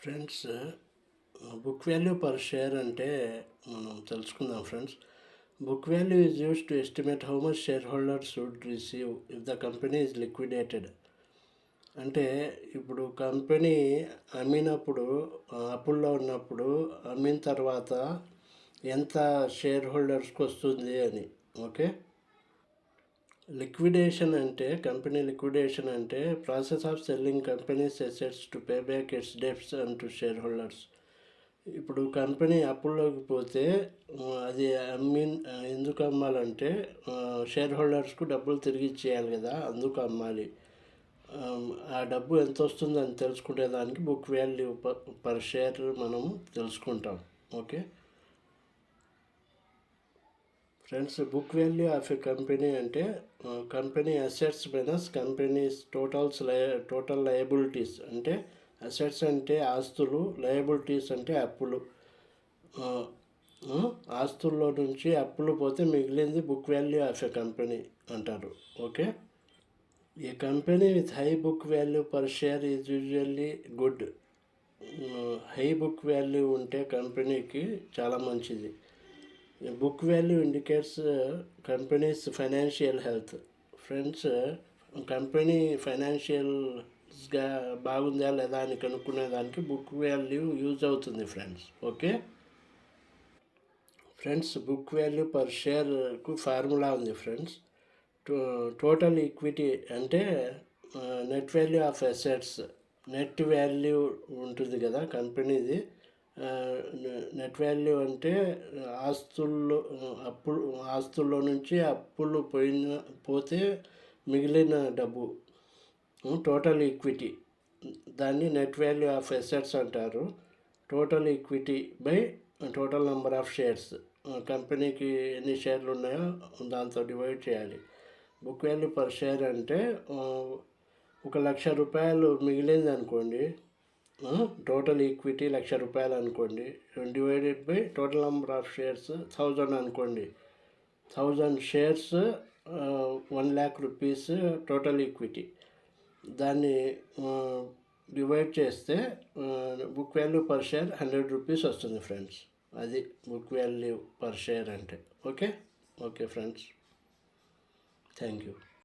Friends, book value per share అంటే మనం తెలుసుకుందాం friends. Book value is used to estimate how much share holders would receive if the company is liquidated. అంటే ఇప్పుడు company అమ్మినప్పుడు, అప్పుల్లో ఉన్నప్పుడు, అమ్మిన తర్వాత ఎంత షేర్ హోల్డర్స్కి వస్తుంది అని. ఓకే. కంపెనీ లిక్విడేషన్ అంటే process of selling companies assets to pay back it's debts and to share holders. ఇప్పుడు కంపెనీ అప్పుల్లోకి పోతే అది ఎందుకు అమ్మాలంటే షేర్ హోల్డర్స్కు డబ్బులు తిరిగి ఇచ్చేయాలి కదా, అందుకు అమ్మాలి. ఆ డబ్బు ఎంత వస్తుందని తెలుసుకునే దానికి బుక్ వాల్యూ పర్ షేర్ మనం తెలుసుకుంటాం. Okay friends, book value of a company అంటే company assets minus company's total liabilities. అంటే అసెట్స్ అంటే ఆస్తులు, లయబిలిటీస్ అంటే అప్పులు. ఆస్తుల్లో నుంచి అప్పులు పోతే మిగిలింది book value of a company అంటారు. Okay. A company with high book value per share is usually good. High book value ఉంటే కంపెనీకి చాలా మంచిది. Book value indicates company's financial health. Friends, company ఫైనాన్షియల్స్గా బాగుందా లేదా అని కనుక్కునేదానికి బుక్ వాల్యూ యూజ్ అవుతుంది friends. Okay friends, book value per షేర్కు ఫార్ములా ఉంది ఫ్రెండ్స్. టోటల్ ఈక్విటీ అంటే net value of assets. Net value ఉంటుంది కదా కంపెనీది. నెట్ వాల్యూ అంటే ఆస్తుల్లో నుంచి అప్పులు పోతే మిగిలిన డబ్బు, టోటల్ ఈక్విటీ. దాన్ని నెట్ వాల్యూ ఆఫ్ అసెట్స్ అంటారు. Total equity by total number of shares. కంపెనీకి ఎన్ని షేర్లు ఉన్నాయో దాంతో డివైడ్ చేయాలి. బుక్ వాల్యూ పర్ షేర్ అంటే 1,00,000 రూపాయలు మిగిలింది అనుకోండి, టోటల్ ఈక్విటీ 1,00,000 రూపాయలు అనుకోండి, divided by total number of shares 1000 అనుకోండి. 1000 షేర్స్ 1,00,000 రూపీస్ టోటల్ ఈక్విటీ. దాన్ని డివైడ్ చేస్తే book value per share 100 rupees వస్తుంది ఫ్రెండ్స్. అది బుక్ వాల్యూ పర్ షేర్ అంటే. Okay friends, thank you.